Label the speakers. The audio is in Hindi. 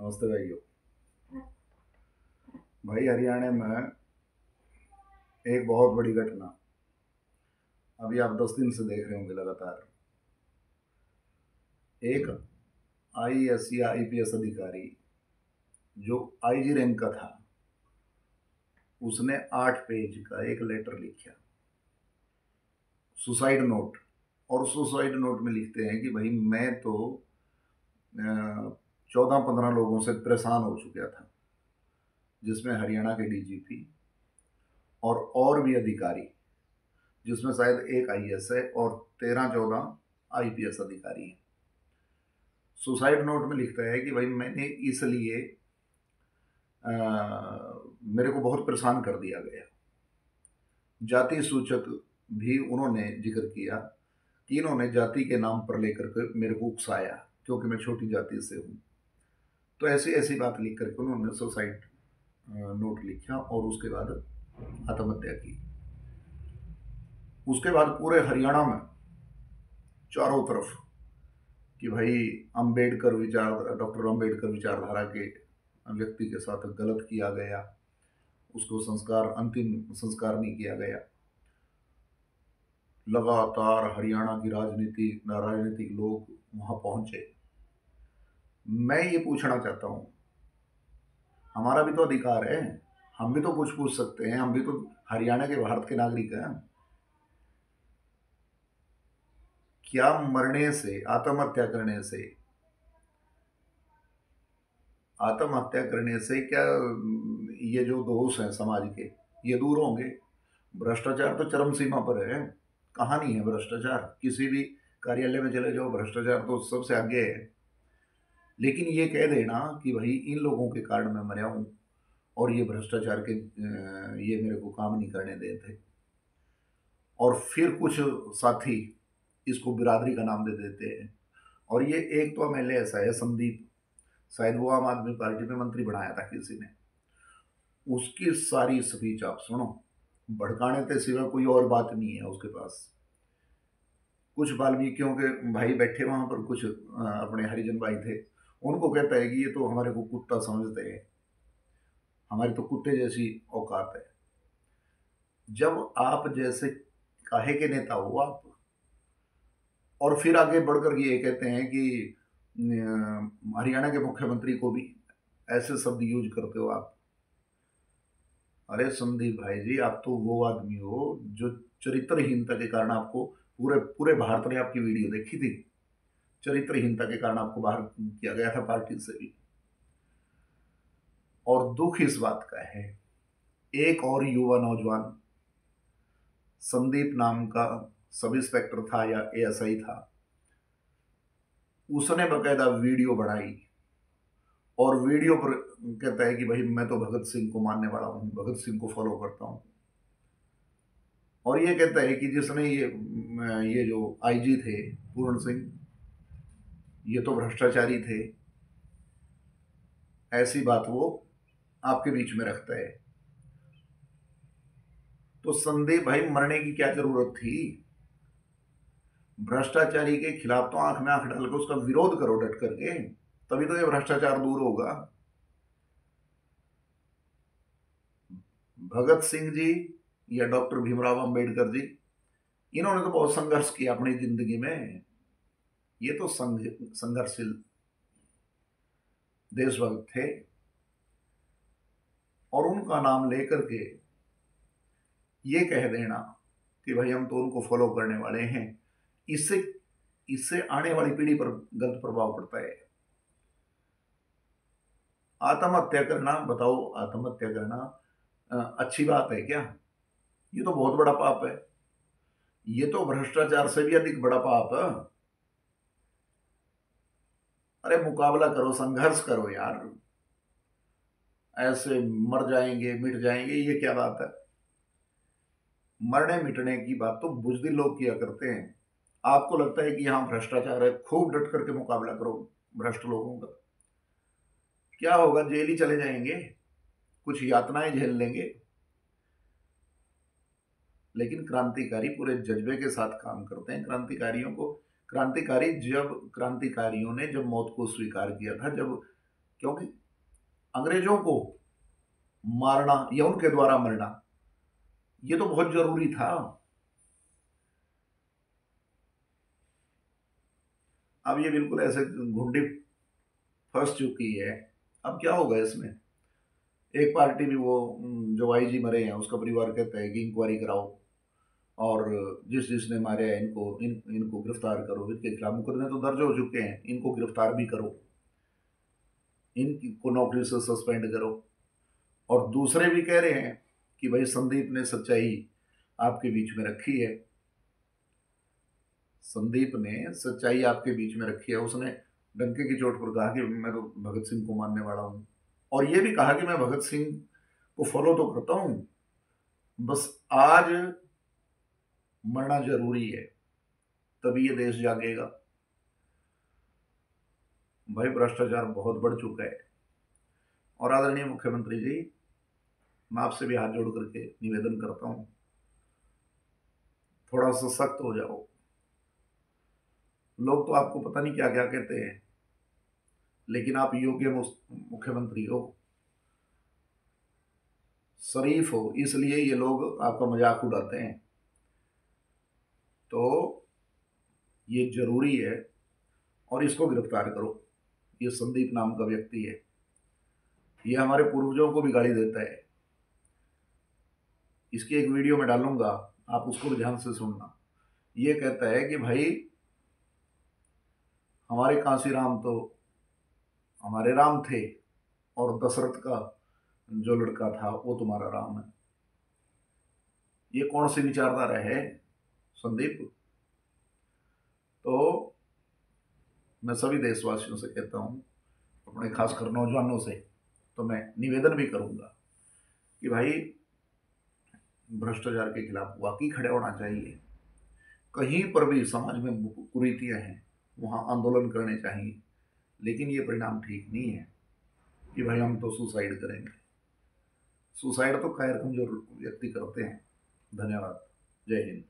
Speaker 1: नमस्ते भाइयों। भाई हरियाणा में एक बहुत बड़ी घटना अभी आप 10 दिन से देख रहे होंगे लगातार। एक आईएएस या आईपीएस अधिकारी जो आईजी रैंक का था, उसने 8 पेज का एक लेटर लिखा, सुसाइड नोट। और सुसाइड नोट में लिखते हैं कि भाई मैं तो 14-15 लोगों से परेशान हो चुका था, जिसमें हरियाणा के डीजीपी और भी अधिकारी, जिसमें शायद एक आईएएस है और 13-14 आईपीएस अधिकारी हैं। सुसाइड नोट में लिखता है कि भाई मैंने इसलिए मेरे को बहुत परेशान कर दिया गया। जाति सूचक भी उन्होंने जिक्र किया कि इन्होंने जाति के नाम पर लेकर के मेरे को उकसाया, क्योंकि मैं छोटी जाति से हूँ। तो ऐसी ऐसी बात लिख करके उन्होंने सुसाइड नोट लिखा और उसके बाद आत्महत्या की। उसके बाद पूरे हरियाणा में चारों तरफ कि भाई अंबेडकर विचार, डॉक्टर अंबेडकर विचारधारा के व्यक्ति के साथ गलत किया गया, उसको अंतिम संस्कार नहीं किया गया। लगातार हरियाणा की राजनीतिक लोग वहां पहुंचे। मैं ये पूछना चाहता हूं, हमारा भी तो अधिकार है, हम भी तो कुछ पूछ सकते हैं, हम भी तो हरियाणा के, भारत के नागरिक हैं। क्या मरने से, आत्महत्या करने से क्या ये जो दोष हैं समाज के, ये दूर होंगे? भ्रष्टाचार तो चरम सीमा पर है। कहाँ नहीं है भ्रष्टाचार? किसी भी कार्यालय में चले जाओ, भ्रष्टाचार तो सबसे आगे है। लेकिन ये कह देना कि भाई इन लोगों के कारण मैं मरा हूं और ये भ्रष्टाचार के ये मेरे को काम नहीं करने देते, और फिर कुछ साथी इसको बिरादरी का नाम दे देते हैं। और ये एक तो एमएलए ऐसा है संदीप, शायद वो आम आदमी पार्टी में मंत्री बनाया था किसी ने, उसकी सारी स्पीच आप सुनो, भड़काने के सिवा कोई और बात नहीं है उसके पास। कुछ वाल्मीकियों के भाई बैठे वहां पर, कुछ अपने हरिजन भाई थे, उनको कहता है कि ये तो हमारे को कुत्ता समझते हैं, हमारी तो कुत्ते जैसी औकात है। जब आप जैसे काहे के नेता हो आप, और फिर आगे बढ़कर ये कहते हैं कि हरियाणा के मुख्यमंत्री को भी ऐसे शब्द यूज करते हो आप। अरे संदीप भाई जी, आप तो वो आदमी हो जो चरित्रहीनता के कारण आपको, पूरे पूरे भारत ने आपकी वीडियो देखी थी, चरित्रहीनता के कारण आपको बाहर किया गया था पार्टी से भी। और दुख इस बात का है, एक और युवा नौजवान संदीप नाम का सब इंस्पेक्टर था या एएसआई था, उसने बकायदा वीडियो बनाई और वीडियो पर कहता है कि भाई मैं तो भगत सिंह को मानने वाला हूं, भगत सिंह को फॉलो करता हूं। और ये कहता है कि जिसने ये जो आईजी थे पूर्ण सिंह, ये तो भ्रष्टाचारी थे। ऐसी बात वो आपके बीच में रखता है। तो संदीप भाई, मरने की क्या जरूरत थी? भ्रष्टाचारी के खिलाफ तो आंख में आंख डालकर उसका विरोध करो डट करके, तभी तो ये भ्रष्टाचार दूर होगा। भगत सिंह जी या डॉक्टर भीमराव अंबेडकर जी, इन्होंने तो बहुत संघर्ष किया अपनी जिंदगी में। ये तो संघर्षशील देशभक्त थे, और उनका नाम लेकर के ये कह देना कि भाई हम तो उनको फॉलो करने वाले हैं, इससे इससे आने वाली पीढ़ी पर गलत प्रभाव पड़ता है। आत्महत्या करना, बताओ, आत्महत्या करना अच्छी बात है क्या? ये तो बहुत बड़ा पाप है। ये तो भ्रष्टाचार से भी अधिक बड़ा पाप है। अरे मुकाबला करो, संघर्ष करो यार। ऐसे मर जाएंगे, मिट जाएंगे, ये क्या बात है? मरने मिटने की बात तो बुजदिल लोग किया करते हैं। आपको लगता है कि यहां भ्रष्टाचार है, खूब डट करके मुकाबला करो भ्रष्ट लोगों का। क्या होगा? जेल ही चले जाएंगे, कुछ यातनाएं झेल लेंगे। लेकिन क्रांतिकारी पूरे जज्बे के साथ काम करते हैं। क्रांतिकारियों ने जब मौत को स्वीकार किया था, जब क्योंकि अंग्रेजों को मारना या उनके द्वारा मरना ये तो बहुत जरूरी था। अब ये बिल्कुल ऐसे घुंडी फंस चुकी है। अब क्या होगा इसमें? एक पार्टी भी वो जो आईजी मरे हैं उसका परिवार कहता है कि इंक्वायरी कराओ और जिस जिसने मारे हैं इनको गिरफ्तार करो, इनके खिलाफ मुकदमे तो दर्ज हो चुके हैं, इनको गिरफ्तार भी करो, इनको नौकरी से सस्पेंड करो। और दूसरे भी कह रहे हैं कि भाई संदीप ने सच्चाई आपके बीच में रखी है, संदीप ने सच्चाई आपके बीच में रखी है। उसने डंके की चोट पर कहा कि मैं तो भगत सिंह को मानने वाला हूं, और ये भी कहा कि मैं भगत सिंह को फॉलो तो करता हूं, बस आज मरना जरूरी है, तभी ये देश जागेगा। भाई भ्रष्टाचार बहुत बढ़ चुका है। और आदरणीय मुख्यमंत्री जी, मैं आपसे भी हाथ जोड़ करके निवेदन करता हूं, थोड़ा सा सख्त हो जाओ। लोग तो आपको पता नहीं क्या क्या कहते हैं, लेकिन आप योग्य मुख्यमंत्री हो, शरीफ हो, इसलिए ये लोग आपका मजाक उड़ाते हैं। तो ये जरूरी है और इसको गिरफ्तार करो। ये संदीप नाम का व्यक्ति है, ये हमारे पूर्वजों को भी गाली देता है। इसकी एक वीडियो में डालूंगा, आप उसको भी ध्यान से सुनना। ये कहता है कि भाई हमारे कांसी राम तो हमारे राम थे और दशरथ का जो लड़का था वो तुम्हारा राम है। ये कौन सी विचारधारा है संदीप? तो मैं सभी देशवासियों से कहता हूं, अपने खासकर नौजवानों से तो मैं निवेदन भी करूंगा कि भाई भ्रष्टाचार के खिलाफ वाकई खड़े होना चाहिए। कहीं पर भी समाज में कुरीतियां हैं वहां आंदोलन करने चाहिए, लेकिन ये परिणाम ठीक नहीं है कि भाई हम तो सुसाइड करेंगे। सुसाइड तो खैर कमजोर व्यक्ति करते हैं। धन्यवाद। जय हिंद।